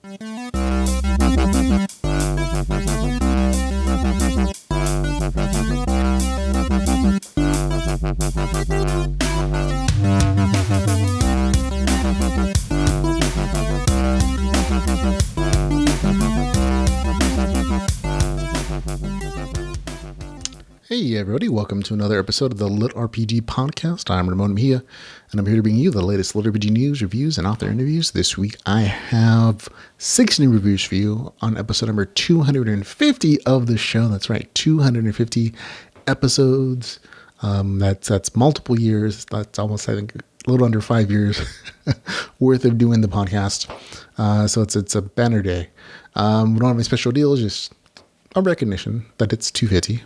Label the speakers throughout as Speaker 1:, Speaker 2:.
Speaker 1: Hey everybody, welcome to another episode of the LitRPG podcast. I'm Ramon Mejia, and I'm here to bring you the latest LitRPG news, reviews, and author interviews. This week I have 6 new reviews for you on episode number 250 of the show. That's right, 250 episodes. That's multiple years. That's almost, I think, a little under 5 years worth of doing the podcast. So it's a banner day. We don't have any special deals, just a recognition that it's 250.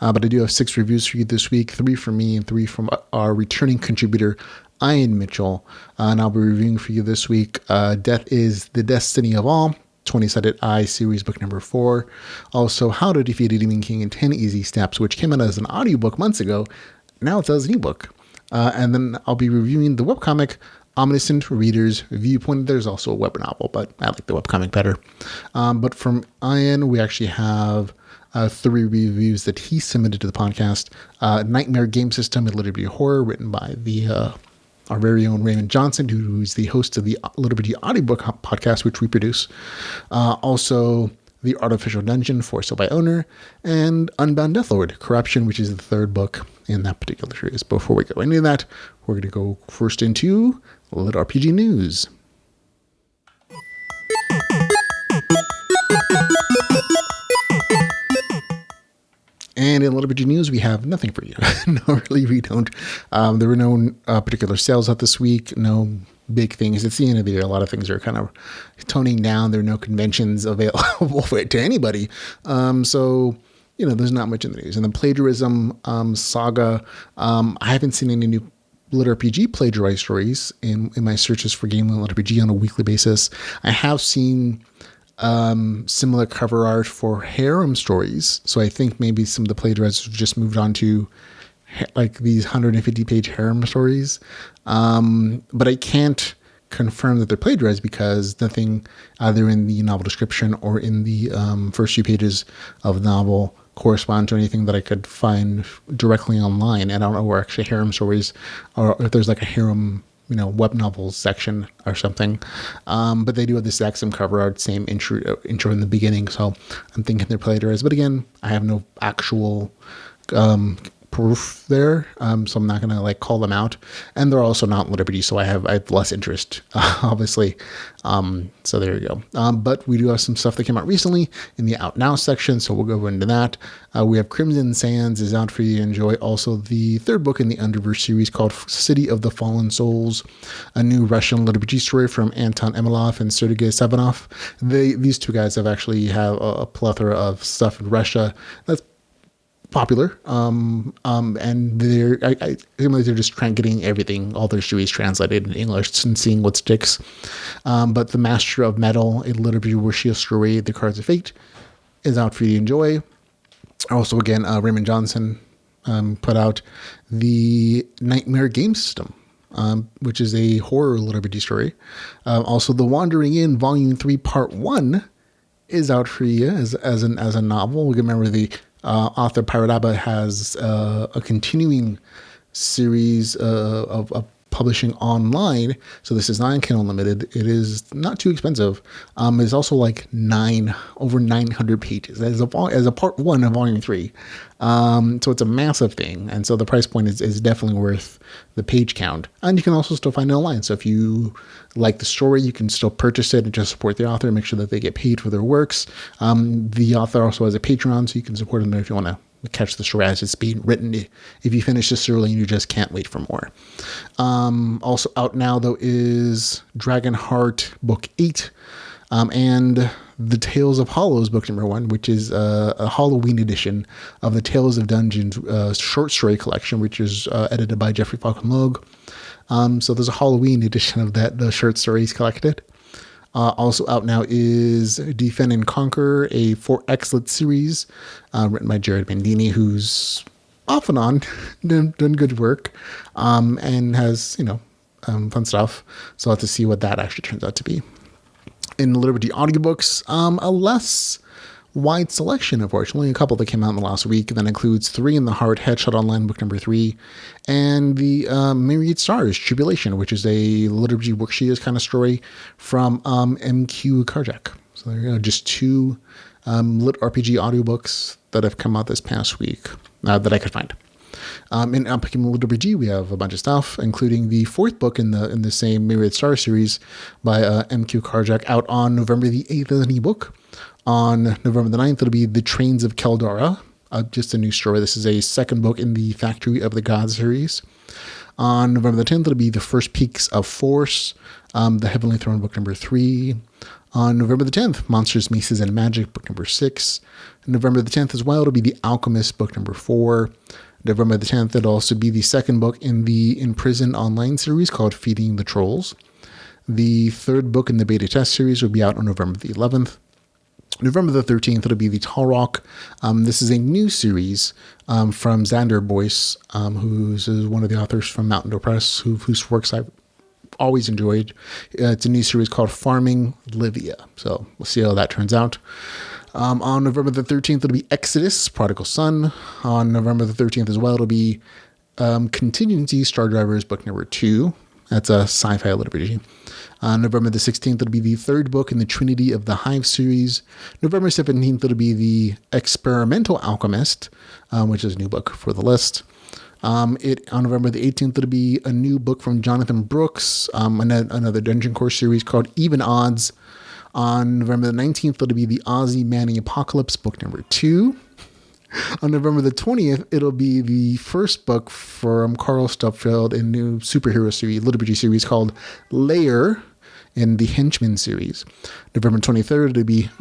Speaker 1: But I do have 6 reviews for you this week, 3 from me and 3 from our returning contributor, Ian Mitchell. And I'll be reviewing for you this week, Death is the Destiny of All, 20-sided I series book number 4. Also, How to Defeat a Demon King in 10 Easy Steps, which came out as an audiobook months ago. Now it's as an ebook. And then I'll be reviewing the webcomic, Omniscient Reader's Viewpoint. There's also a web novel, but I like the webcomic better. But from Ian, we actually have 3 reviews that he submitted to the podcast. Nightmare Game System and LitRPG Horror, written by our very own Ramon Johnson, who's the host of the LitRPG audiobook podcast, which we produce. Also, The Artificial Dungeon, for Sale by Owner, and Unbound Deathlord, Corruption, which is the 3rd book in that particular series. Before we go into that, we're going to go first into LitRPG news. And in LitRPG news, we have nothing for you. No, really, we don't. There were no particular sales out this week, no big things. It's the end of the year. A lot of things are kind of toning down. There are no conventions available to anybody. So, there's not much in the news. And the plagiarism saga, I haven't seen any new LitRPG plagiarized stories in my searches for Game LitRPG on a weekly basis. I have seen similar cover art for harem stories. So I think maybe some of the plagiarists have just moved on to like these 150-page harem stories. But I can't confirm that they're plagiarized because nothing either in the novel description or in the first few pages of the novel correspond to anything that I could find directly online. And I don't know where actually harem stories or if there's like a harem web novels section or something. But they do have the exact same cover art, same intro in the beginning. So I'm thinking they're plagiarized. But again, I have no actual proof there. So I'm not going to call them out. And they're also not LitRPG, so I have less interest, obviously. So there you go. But we do have some stuff that came out recently in the Out Now section, so we'll go into that. We have Crimson Sands is out for you to enjoy. Also, the 3rd book in the Underverse series called City of the Fallen Souls, a new Russian LitRPG story from Anton Emilov and Sergei Sabanov. These 2 guys have a plethora of stuff in Russia that's popular, and they're just getting everything, all their series translated in English and seeing what sticks. But The Master of Metal, a LitRPG Wuxia story, The Cards of Fate, is out for you to enjoy. Also, again, Ramon Johnson put out the Nightmare Game System, which is a horror LitRPG story. Also, The Wandering Inn Volume 3 Part 1 is out for you as a novel. We remember the author Parody has a continuing series of publishing online. So this is not Kindle Unlimited. It is not too expensive. It's also over 900 pages as a part 1 of volume 3. So it's a massive thing. And so the price point is definitely worth the page count. And you can also still find it online. So if you like the story, you can still purchase it and just support the author and make sure that they get paid for their works. The author also has a Patreon, so you can support them if you want to catch the story as it's being written. If you finish this early, you just can't wait for more. Also out now, though, is Dragonheart Book 8 and The Tales of Hollows Book number 1, which is a Halloween edition of the Tales of Dungeons short story collection, which is edited by Jeffrey Falcon-Logue. So there's a Halloween edition of the short stories collected. Also out now is Defend and Conquer, a 4X series written by Jared Bandini, who's off and on done good work and has, fun stuff. So I'll have to see what that actually turns out to be. In LitRPG audiobooks, a less wide selection, unfortunately. A couple that came out in the last week. That includes Three in the Heart, Headshot Online, book number 3, and the Myriad Stars, Tribulation, which is a LitRPG Worksheets kind of story from MQ Karjak. So there you go, just 2 LitRPG audiobooks that have come out this past week that I could find. In Unpacking LitRPG, we have a bunch of stuff, including the 4th book in the same Myriad Star series by MQ Karjak, out on November the 8th as an ebook. On November the 9th, it'll be The Trains of Keldara, just a new story. This is a 2nd book in the Factory of the Gods series. On November the 10th, it'll be The First Peaks of Force, The Heavenly Throne, book number 3. On November the 10th, Monsters, Maces, and Magic, book number 6. November the 10th as well, it'll be The Alchemist, book number 4. November the 10th, it'll also be the 2nd book in the Imprisoned Online series called Feeding the Trolls. The 3rd book in the beta test series will be out on November the 11th. November the 13th, it'll be the Tall Rock. This is a new series from Xander Boyce, who's one of the authors from Mountain Dew Press, whose works I've always enjoyed. It's a new series called Farming Livia. So we'll see how that turns out. On November the 13th, it'll be Exodus, Prodigal Son. On November the 13th as well, it'll be Contingency, Star Drivers, book number 2. That's a sci-fi LitRPG. On November the 16th, it'll be the 3rd book in the Trinity of the Hive series. November 17th, it'll be the Experimental Alchemist, which is a new book for the list. On November the 18th, it'll be a new book from Jonathan Brooks, another Dungeon Core series called Even Odds. On November the 19th, it'll be the Ozzy Manning Apocalypse, book number 2. On November the 20th, it'll be the 1st book from Carl Stupfeld in new superhero series, LitRPG series called Layer in the Henchman series. November 23rd, it'll be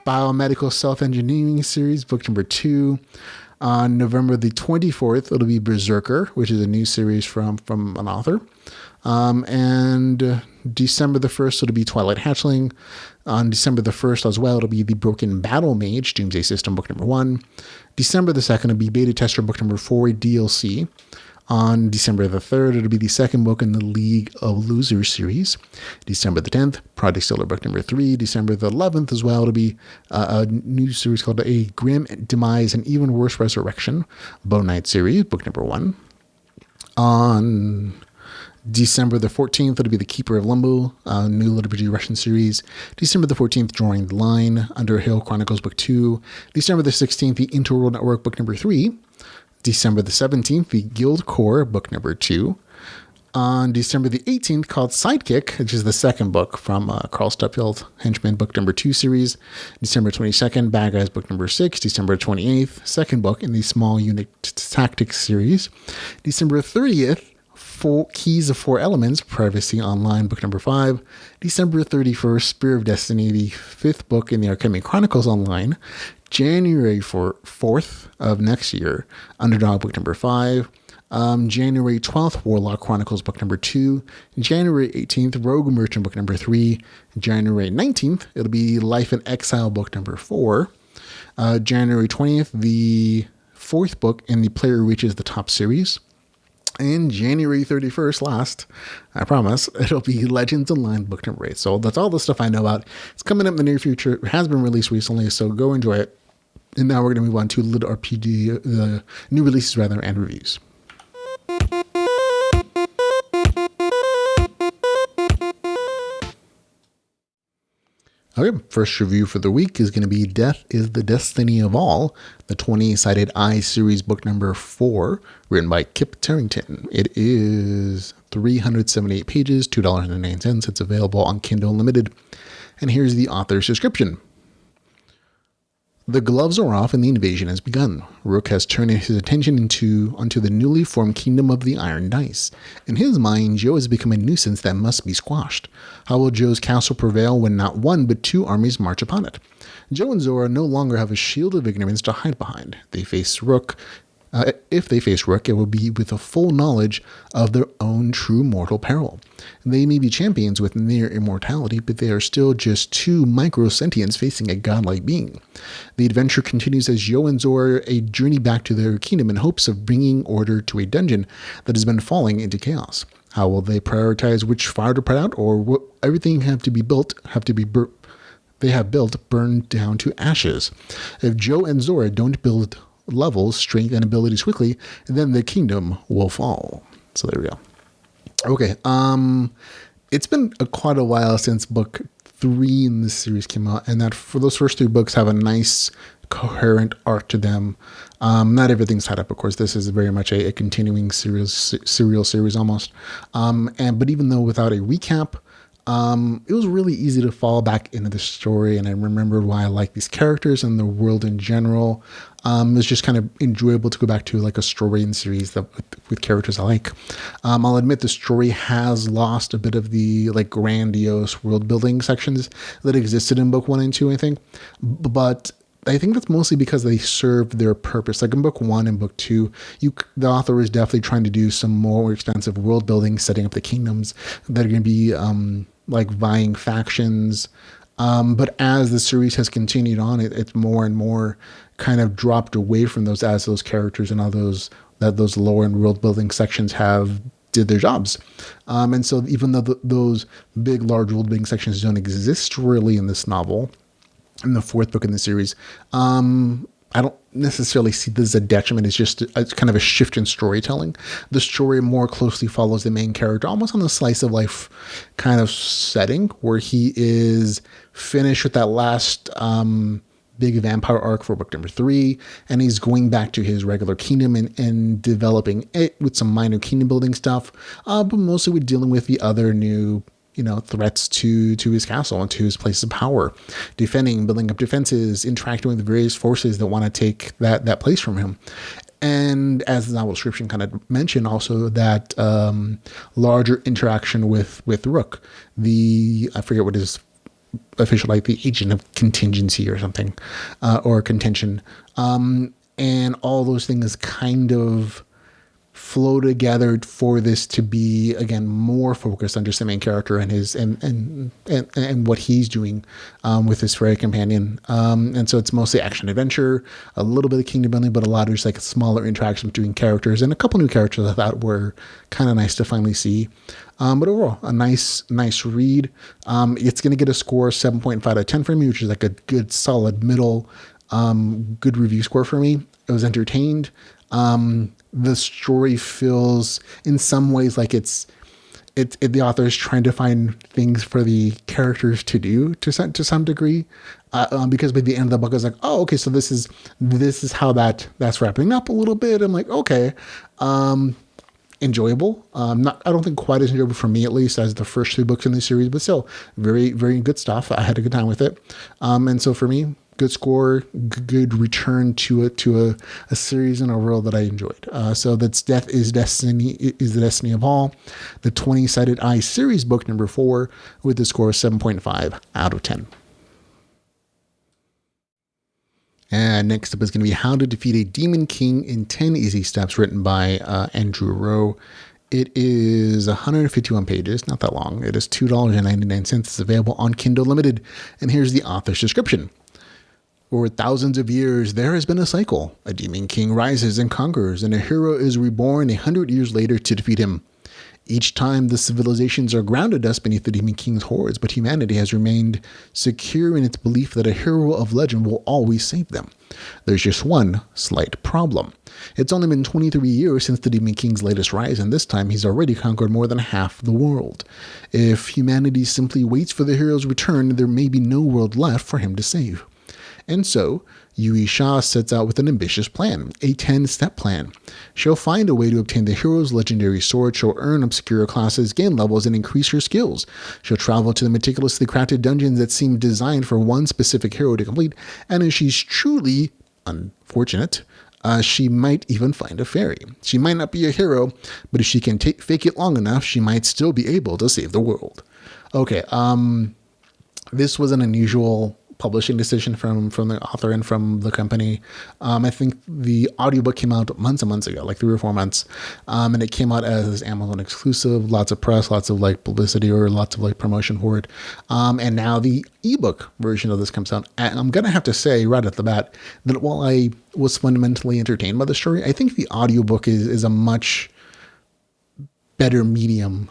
Speaker 1: Biomedical Self-Engineering series, book number 2. On November the 24th, it'll be Berserker, which is a new series from an author. And December the 1st, it'll be Twilight Hatchling. On December the 1st as well, it'll be The Broken Battle Mage, Doomsday System, book number 1. December the 2nd, it'll be Beta Tester, book number 4, DLC. On December the 3rd, it'll be the 2nd book in the League of Losers series. December the 10th, Project Stellar, book number 3. December the 11th as well, it'll be a new series called A Grim Demise and Even Worse Resurrection, Bone Knight series, book number 1. On December the 14th, it'll be The Keeper of Limbo, a new LitRPG Russian series. December the 14th, Drawing the Line, Underhill Chronicles, book 2. December the 16th, The Interworld Network, book number 3. December the 17th, The Guild Core, book number 2. On December the 18th, called Sidekick, which is the 2nd book from Carl Stupfeld, Henchman, book number 2 series. December 22nd, Bad Guys, book number 6. December 28th, 2nd book in the Small Unit Tactics series. December 30th, Keys of 4 Elements, Privacy Online, book number 5. December 31st, Spear of Destiny, the 5th book in the Archemy Chronicles Online. January 4th of next year, Underdog, book number 5. January 12th, Warlock Chronicles, book number 2. January 18th, Rogue Merchant, book number 3. January 19th, it'll be Life in Exile, book number 4. January 20th, the 4th book in the Player Reaches the Top series. And January 31st, last, I promise, it'll be Legends Online, book number 8. So that's all the stuff I know about. It's coming up in the near future. It has been released recently, so go enjoy it. And now we're going to move on to LitRPG, new releases rather, and reviews. Okay, first review for the week is going to be Death is the Destiny of All, the 20-sided I series, book number 4, written by Kip Tarrington. It is 378 pages, $2.09. It's available on Kindle Unlimited. And here's the author's description. The gloves are off and the invasion has begun. Rook has turned his attention onto the newly formed kingdom of the Iron Dice. In his mind, Joe has become a nuisance that must be squashed. How will Joe's castle prevail when not one but two armies march upon it? Joe and Zora no longer have a shield of ignorance to hide behind. If they face Rook, it will be with a full knowledge of their own true mortal peril. They may be champions with near immortality, but they are still just two micro-sentients facing a godlike being. The adventure continues as Joe and Zora journey back to their kingdom in hopes of bringing order to a dungeon that has been falling into chaos. How will they prioritize which fire to put out, or what everything they have built burned down to ashes? If Joe and Zora don't build levels, strength, and abilities quickly, then the kingdom will fall. So there we go. Okay, it's been quite a while since book 3 in this series came out, and that for those first 3 books have a nice coherent arc to them. Not everything's tied up, of course. This is very much a continuing serial series almost. But even though without a recap, it was really easy to fall back into the story, and I remembered why I like these characters and the world in general. It's just kind of enjoyable to go back to like a story in series with characters I like. I'll admit the story has lost a bit of the like grandiose world building sections that existed in book 1 and 2, I think, but I think that's mostly because they serve their purpose. Like in book 1 and book 2, the author is definitely trying to do some more expensive world building, setting up the kingdoms that are going to be like vying factions. But as the series has continued on, it's more and more kind of dropped away from those as those characters and all those lower and world building sections have did their jobs. And so even though those big, large world building sections don't exist really in this novel, in the 4th book in the series, I don't necessarily see this as a detriment. It's kind of a shift in storytelling. The story more closely follows the main character, almost on a slice of life kind of setting, where he is finished with that last big vampire arc for book number 3, and he's going back to his regular kingdom and developing it with some minor kingdom building stuff, but mostly with dealing with the other new threats to his castle and to his place of power, defending, building up defenses, interacting with the various forces that want to take that place from him. And as the novel description kind of mentioned, also that larger interaction with Rook, I forget what his official, like the agent of contingency or something, or contention. And all those things kind of flow together for this to be again more focused on just the main character and his and what he's doing with his fairy companion, and so it's mostly action adventure, a little bit of kingdom building, but a lot of just like smaller interactions between characters and a couple new characters I thought were kind of nice to finally see. But overall, a nice read. It's going to get a score 7.5 out of 10 for me, which is like a good solid middle good review score for me. I was entertained. The story feels in some ways like the author is trying to find things for the characters to do to some degree, because by the end of the book I was like, oh, okay, so this is how that's wrapping up a little bit. I'm like, okay, enjoyable. I don't think quite as enjoyable for me, at least, as the first 2 books in the series, but still very, very good stuff. I had a good time with it. And so for me, good score, good return to a series and a world that I enjoyed. So that's Death is the Destiny of All, the 20-sided Eye series book number 4, with the score of 7.5 out of 10. And next up is going to be How to Defeat a Demon King in 10 Easy Steps, written by Andrew Rowe. It is 151 pages, not that long. It is $2.99. It's available on Kindle Limited. And here's the author's description. For thousands of years, there has been a cycle. A demon king rises and conquers, and a hero is reborn 100 years later to defeat him. Each time, the civilizations are ground to dust beneath the demon king's hordes, but humanity has remained secure in its belief that a hero of legend will always save them. There's just one slight problem. It's only been 23 years since the demon king's latest rise, and this time he's already conquered more than half the world. If humanity simply waits for the hero's return, there may be no world left for him to save. And so, Yui Sha sets out with an ambitious plan, a 10-step plan. She'll find a way to obtain the hero's legendary sword, she'll earn obscure classes, gain levels, and increase her skills. She'll travel to the meticulously crafted dungeons that seem designed for one specific hero to complete, and if she's truly unfortunate, she might even find a fairy. She might not be a hero, but if she can fake it long enough, she might still be able to save the world. Okay, this was an unusual publishing decision from the author and from the company. I think the audiobook came out months and months ago, like 3 or 4 months. And it came out as Amazon exclusive, lots of press, lots of like publicity or lots of like promotion for it. And now the ebook version of this comes out. And I'm going to have to say right at the bat that while I was fundamentally entertained by the story, I think the audiobook is a much better medium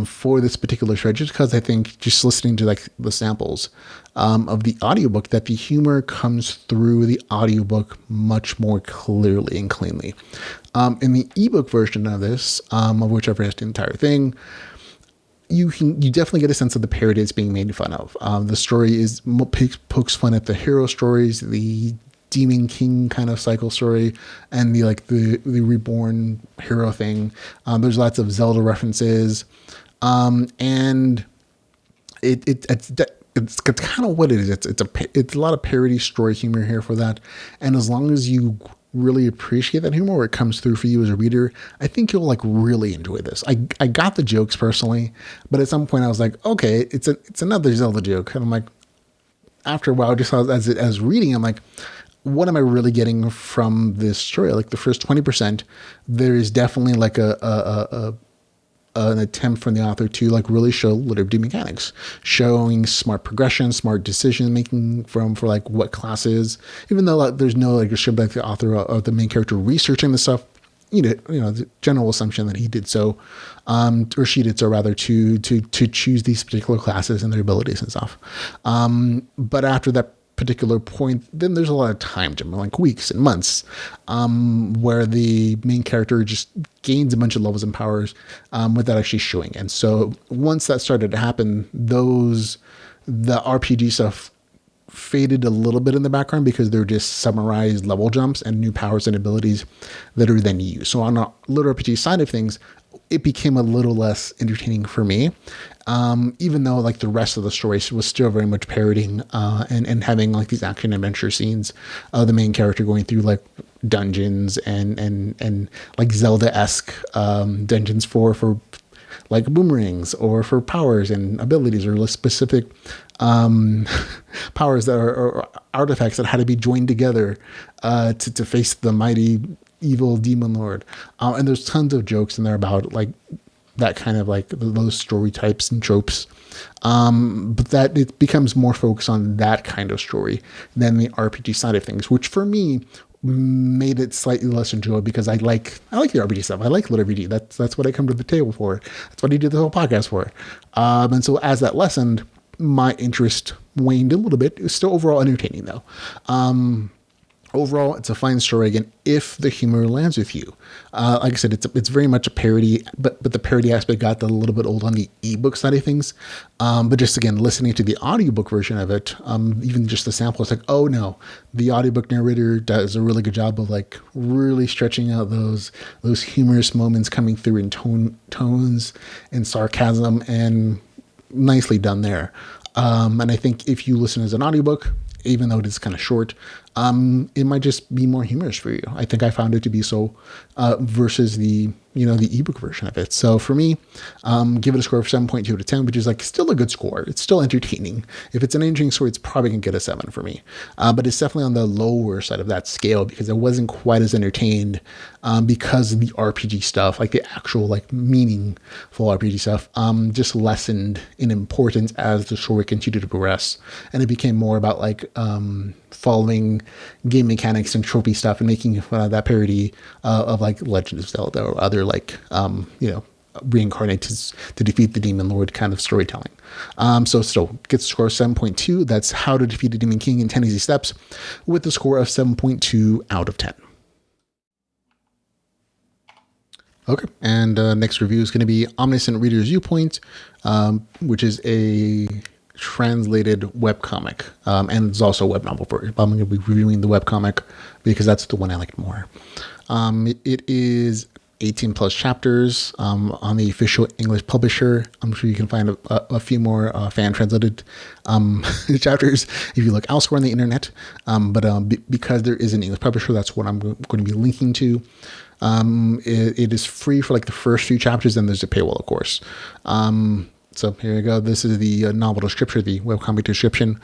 Speaker 1: for this particular show, just because I think just listening to like the samples of the audiobook, that the humor comes through the audiobook much more clearly and cleanly. In the ebook version of this, of which I've read the entire thing, you definitely get a sense of the parody it's being made fun of. The story pokes fun at the hero stories, the Demon King kind of cycle story, and the reborn hero thing. There's lots of Zelda references, and it's kind of what it is. It's a lot of parody story humor here for that, and as long as you really appreciate that humor, where it comes through for you as a reader, I think you'll like really enjoy this. I got the jokes personally, but at some point I was like, okay, it's another Zelda joke, and I'm like, after a while, just as reading, I'm like, what am I really getting from this story? Like the first 20%, there is definitely like an attempt from the author to like really show LitRPG mechanics, showing smart progression, smart decision making for like what classes, even though like, there's no like show like the author or the main character researching the stuff. You know, the general assumption that he did so, or she did so rather, to choose these particular classes and their abilities and stuff. But after that particular point, then there's a lot of time jump, like weeks and months, where the main character just gains a bunch of levels and powers without actually showing. And so once that started to happen, the RPG stuff faded a little bit in the background because they're just summarized level jumps and new powers and abilities that are then used. So on a LitRPG side of things, it became a little less entertaining for me, even though like the rest of the story was still very much parodying and having like these action adventure scenes of the main character going through like dungeons and like Zelda-esque dungeons for like boomerangs or for powers and abilities or specific powers that are artifacts that had to be joined together to face the mighty evil demon lord. And there's tons of jokes in there about like that kind of like those story types and tropes. But that it becomes more focused on that kind of story than the RPG side of things, which for me made it slightly less enjoyable because I like the RPG stuff. I like LitRPG. That's what I come to the table for. That's what I did the whole podcast for. And so as that lessened, my interest waned a little bit. It was still overall entertaining though. Overall, it's a fine story again if the humor lands with you. Like I said, it's very much a parody, but the parody aspect got a little bit old on the ebook side of things. But just again, listening to the audiobook version of it, even just the sample, it's like, oh no, the audiobook narrator does a really good job of like really stretching out those humorous moments coming through in tones and sarcasm, and nicely done there. And I think if you listen as an audiobook, even though it is kind of short, it might just be more humorous for you. I think I found it to be so versus the ebook version of it. So for me, give it a score of 7.2 out of 10, which is like still a good score. It's still entertaining. If it's an entertaining story, it's probably going to get a 7 for me. But it's definitely on the lower side of that scale because it wasn't quite as entertained because of the RPG stuff, like the actual like meaningful RPG stuff, just lessened in importance as the story continued to progress. And it became more about like following game mechanics and trophy stuff and making fun of that parody of like Legend of Zelda or other like reincarnated to defeat the demon lord kind of storytelling. So still gets a score of 7.2. That's How to Defeat a Demon King in 10 Easy Steps with a score of 7.2 out of 10. Okay, and next review is going to be Omniscient Reader's Viewpoint, which is a translated webcomic, and it's also a web novel version. I'm going to be reviewing the webcomic because that's the one I liked more. It is 18 plus chapters on the official English publisher. I'm sure you can find a few more fan translated chapters if you look elsewhere on the internet. But because there is an English publisher, that's what I'm going to be linking to. It is free for like the first few chapters, and there's a paywall, of course. So here we go. This is the novel description, the webcomic description.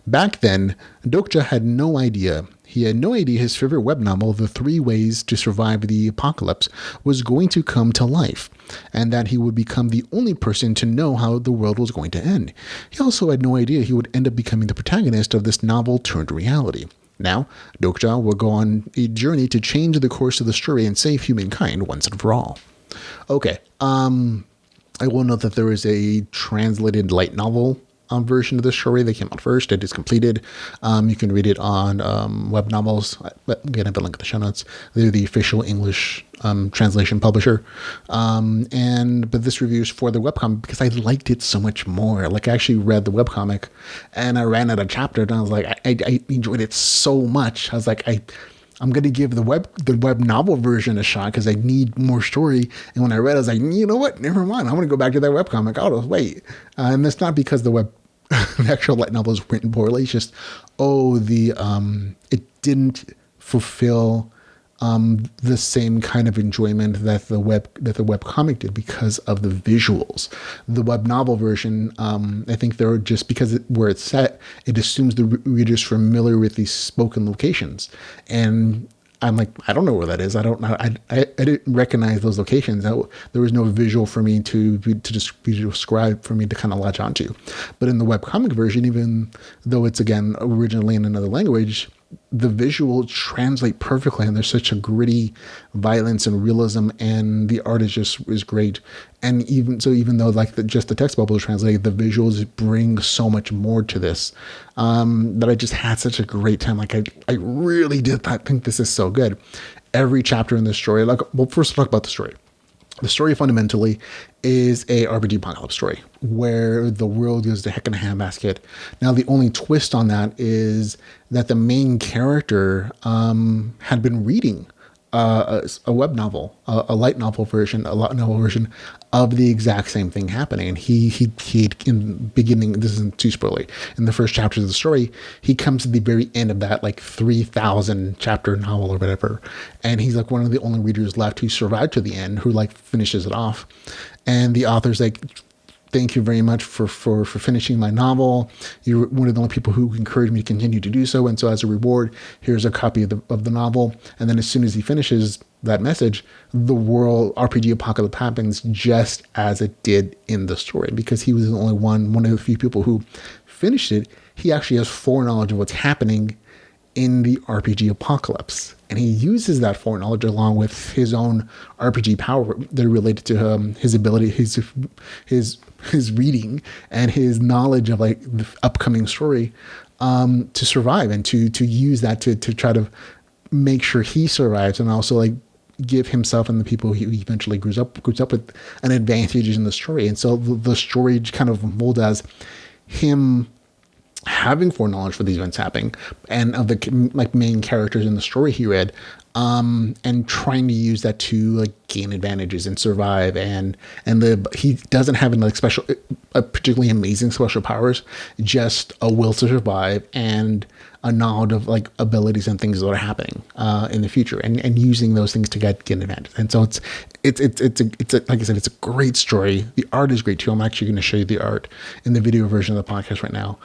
Speaker 1: Back then, Dokja had no idea. He had no idea his favorite web novel, The 3 Ways to Survive the Apocalypse, was going to come to life, and that he would become the only person to know how the world was going to end. He also had no idea he would end up becoming the protagonist of this novel turned reality. Now, Dokja will go on a journey to change the course of the story and save humankind once and for all. Okay. I will note that there is a translated light novel version of this story that came out first. It is completed. You can read it on Web Novels. But again, I have a link in the show notes. They're the official English translation publisher. But this review is for the webcomic because I liked it so much more. Like, I actually read the webcomic and I ran out of chapter and I was like, I enjoyed it so much. I was like, I'm going to give the web novel version a shot because I need more story. And when I read it, I was like, you know what? Never mind. I'm going to go back to that webcomic. I'll just wait. And that's not because the actual light novel is written poorly. It's just, it didn't fulfill the same kind of enjoyment that the webcomic did because of the visuals. The web novel version, I think they're just because where it's set, it assumes the reader's familiar with these spoken locations, and I'm like, I don't know where that is. I don't know. I didn't recognize those locations. There was no visual for me to describe for me to kind of latch onto. But in the webcomic version, even though it's again originally in another language, the visuals translate perfectly, and there's such a gritty violence and realism, and the art is great. And even though just the text bubble is translated, the visuals bring so much more to this, that I just had such a great time. Like, I really did not think this is so good. Every chapter in this story, first let's talk about the story. The story fundamentally is a RPG apocalypse story where the world goes to heck in a handbasket. Now, the only twist on that is that the main character had been reading a web novel, a light novel version of the exact same thing happening. And he in beginning, this isn't too spoilery, in the first chapters of the story, he comes to the very end of that 3,000 chapter novel or whatever, and he's like one of the only readers left who survived to the end, who finishes it off. And the author's like, thank you very much for finishing my novel. You're one of the only people who encouraged me to continue to do so. And so as a reward, here's a copy of the novel. And then as soon as he finishes that message, the world RPG apocalypse happens just as it did in the story, because he was the only one of the few people who finished it. He actually has foreknowledge of what's happening in the RPG apocalypse. And he uses that foreknowledge along with his own RPG power that are related to his ability, his reading and his knowledge of the upcoming story to survive, and to use that to try to make sure he survives, and also give himself and the people he eventually grows up with an advantage in the story. And so the story kind of unfolds as him having foreknowledge for these events happening, and of the main characters in the story he read, and trying to use that to gain advantages and survive. And he doesn't have any special, particularly amazing special powers, just a will to survive and a knowledge of abilities and things that are happening in the future, and using those things to get an advantage. And so it's like I said, it's a great story. The art is great too. I'm actually going to show you the art in the video version of the podcast right now,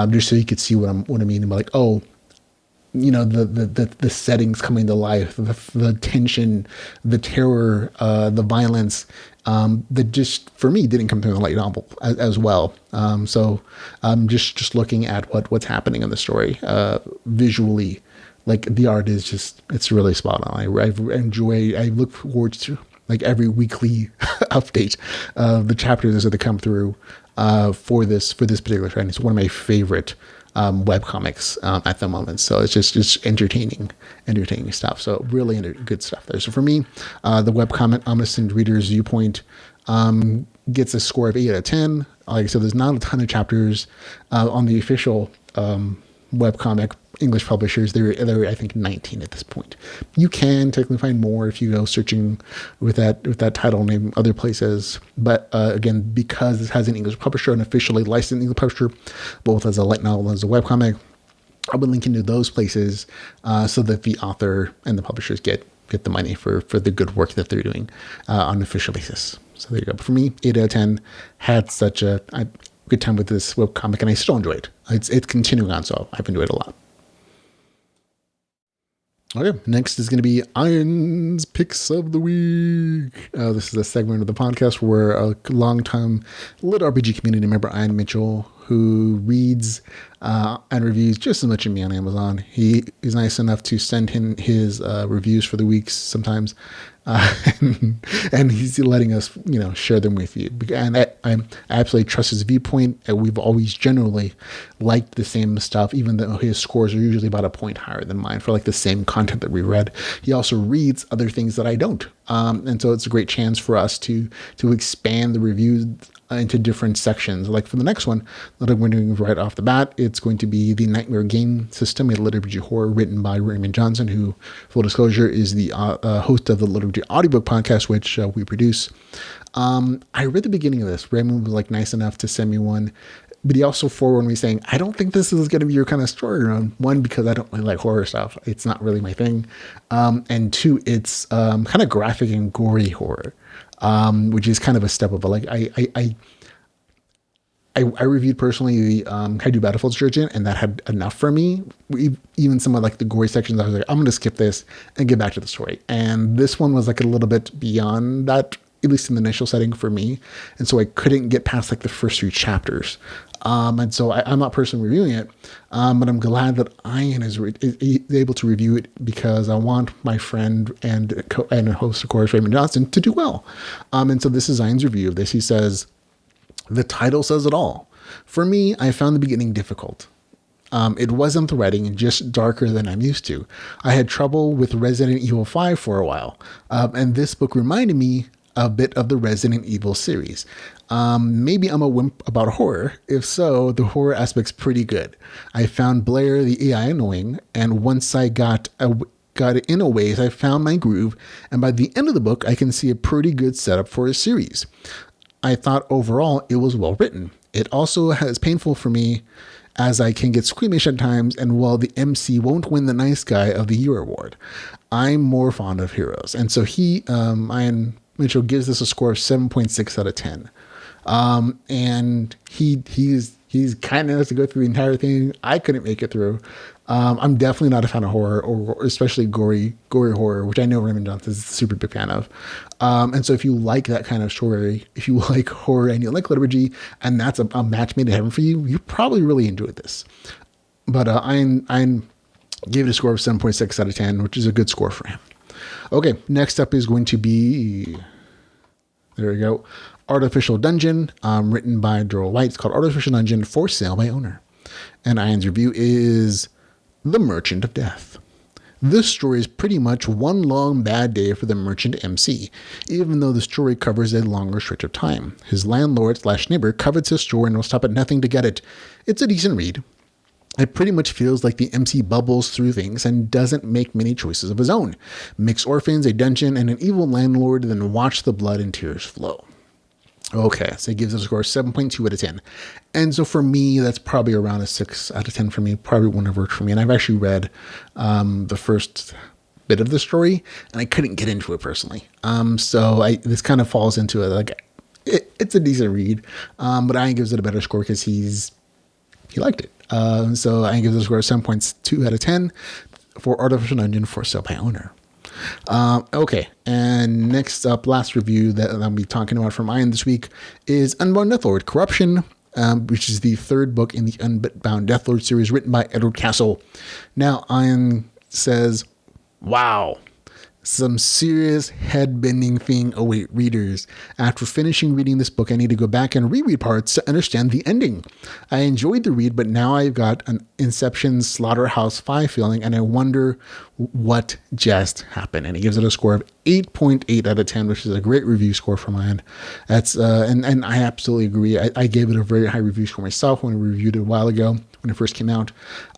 Speaker 1: just so you could see what I mean about the settings coming to life, the tension, the terror, the violence, that just for me didn't come through in the light novel as well. So just looking at what's happening in the story, visually, the art is it's really spot on. I look forward to every weekly update of the chapters that come through for this particular trend. It's one of my favorite webcomics at the moment. So it's just entertaining stuff. So really good stuff there. So for me, the webcomic Omniscient Reader's Viewpoint gets a score of 8 out of 10. Like I said, there's not a ton of chapters on the official webcomic English publishers. There are, I think, 19 at this point. You can technically find more if you go searching with that title name other places. But again, because this has an English publisher, an officially licensed English publisher, both as a light novel and as a webcomic, I would link into those places so that the author and the publishers get the money for the good work that they're doing on an official basis. So there you go. But for me, 8 out of 10, had such a good time with this webcomic, and I still enjoy it. It's continuing on, so I've enjoyed it a lot. Okay, next is going to be Iron's Picks of the Week. This is a segment of the podcast where a longtime LitRPG community member, Ian Mitchell, who reads and reviews just as much as me on Amazon. He is nice enough to send in his reviews for the weeks sometimes. And he's letting us, share them with you. And I absolutely trust his viewpoint. And we've always generally liked the same stuff, even though his scores are usually about a point higher than mine for like the same content that we read. He also reads other things that I don't. And so it's a great chance for us to expand the reviews into different sections. Like for the next one that I'm doing right off the bat, it's going to be the Nightmare Game System, a LitRPG horror written by Raymond Johnson, who, full disclosure, is the host of the LitRPG audiobook podcast, which we produce. I read the beginning of this. Raymond was nice enough to send me one, but he also forewarned me saying, I don't think this is going to be your kind of story run. One, because I don't really like horror stuff. It's not really my thing. And two, it's kind of graphic and gory horror. Which is kind of a step up. But I reviewed personally the Kaiju Battlefield Surgeon, and that had enough for me. Even some of the gory sections, I was like, I'm going to skip this and get back to the story. And this one was a little bit beyond that, at least in the initial setting for me. And so I couldn't get past the first few chapters. And so I'm not personally reviewing it, but I'm glad that Ian is able to review it, because I want my friend and host, of course, Raymond Johnson, to do well. And so this is Ian's review of this. He says, the title says it all. For me, I found the beginning difficult. It wasn't the writing, just darker than I'm used to. I had trouble with Resident Evil 5 for a while, and this book reminded me a bit of the Resident Evil series. Maybe I'm a wimp about horror. If so, the horror aspect's pretty good. I found Blair, the AI, annoying, and once I got it in a ways, I found my groove, and by the end of the book, I can see a pretty good setup for a series. I thought overall it was well written. It also is painful for me, as I can get squeamish at times, and while the MC won't win the Nice Guy of the Year award, I'm more fond of heroes. And so Ian Mitchell gives this a score of 7.6 out of 10. And he's kind enough to go through the entire thing. I couldn't make it through. I'm definitely not a fan of horror, or especially gory horror, which I know Raymond Johnson is a super big fan of. And so if you like that kind of story, if you like horror and you like liturgy, and that's a match made in heaven for you, you probably really enjoyed this. But I gave it a score of 7.6 out of 10, which is a good score for him. Okay, next up is going to be, there we go, Artificial Dungeon, written by Daryl White. It's called Artificial Dungeon, for sale by owner. And Ian's review is The Merchant of Death. This story is pretty much one long bad day for the merchant MC, even though the story covers a longer stretch of time. His landlord/neighbor covets his store and will stop at nothing to get it. It's a decent read. It pretty much feels like the MC bubbles through things and doesn't make many choices of his own. Mix orphans, a dungeon, and an evil landlord, then watch the blood and tears flow. Okay, so it gives us a score of 7.2 out of 10. And so for me, that's probably around a 6 out of 10 for me. Probably wouldn't have worked for me. And I've actually read the first bit of the story, and I couldn't get into it personally. So this kind of falls into it. It's a decent read, but Ian gives it a better score because he liked it. So Ian gives it a score of 7.2 out of 10 for Artificial Dungeon, for sale by owner. Okay, and next up, last review that I'll be talking about from Ian this week is Unbound Deathlord Corruption, which is the third book in the Unbound Deathlord series, written by Edward Castle. Now, Ian says, wow, some serious head-bending thing await readers. After finishing reading this book, I need to go back and reread parts to understand the ending. I enjoyed the read, but now I've got an Inception Slaughterhouse 5 feeling, and I wonder what just happened. And he gives it a score of 8.8 out of 10, which is a great review score from mine. That's and I absolutely agree. I gave it a very high review score myself when we reviewed it a while ago, when it first came out.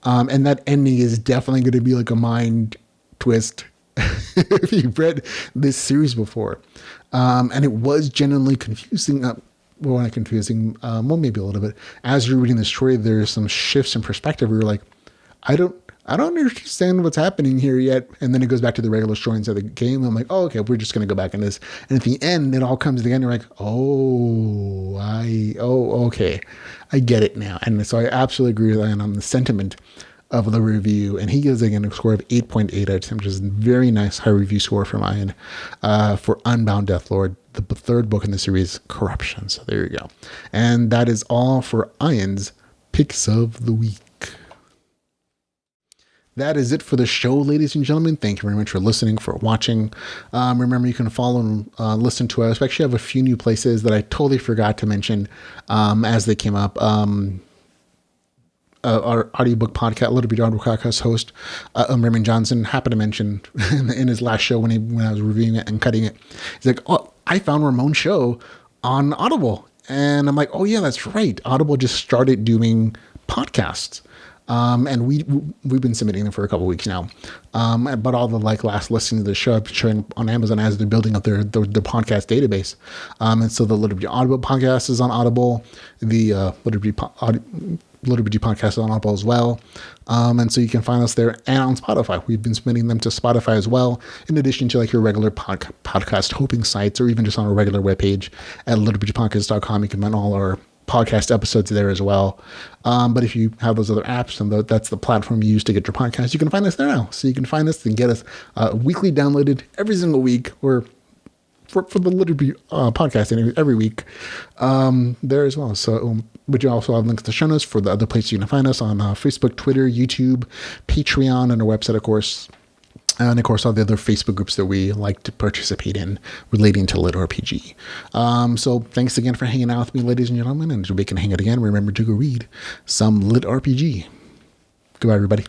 Speaker 1: And that ending is definitely going to be like a mind twist if you've read this series before. And it was genuinely confusing. Well, not confusing. Well, maybe a little bit. As you're reading the story, there's some shifts in perspective where you're like, I don't understand what's happening here yet. And then it goes back to the regular story inside the game. I'm like, oh, okay, we're just going to go back in this. And at the end, it all comes together. You're like, okay, I get it now. And so I absolutely agree with Ian on the sentiment of the review, and he gives again a score of 8.8 out of 10, which is a very nice high review score from Ian for Unbound Deathlord, the third book in the series, Corruption. So there you go. And that is all for Ian's picks of the week. That is it for the show, ladies and gentlemen. Thank you very much for listening, for watching. Remember, you can follow and listen to us. We actually have a few new places that I totally forgot to mention as they came up. Our audiobook podcast, LitRPG audiobook podcast host, Raymond Johnson, happened to mention in his last show when I was reviewing it and cutting it. He's like, "Oh, I found Ramon's show on Audible," and I'm like, "Oh yeah, that's right. Audible just started doing podcasts." And we've been submitting them for a couple of weeks now. But all the last listings of the show are showing on Amazon as they're building up their podcast database. And so the LitRPG Audible podcast is on Audible. The LitRPG podcast is on Audible as well. And so you can find us there and on Spotify. We've been submitting them to Spotify as well, in addition to your regular podcast hosting sites, or even just on our regular webpage at litrpgpodcast.com. You can find all our podcast episodes there as well. But if you have those other apps and that's the platform you use to get your podcast, you can find us there now. So you can find us and get us weekly downloaded every single week, or for the LitRPG podcast every week there as well. So but you also have links to the show notes for the other places you can find us on Facebook, Twitter, YouTube, Patreon, and our website, of course. And of course, all the other Facebook groups that we like to participate in relating to LitRPG. So thanks again for hanging out with me, ladies and gentlemen. And until we can hang out again, remember to go read some LitRPG. Goodbye, everybody.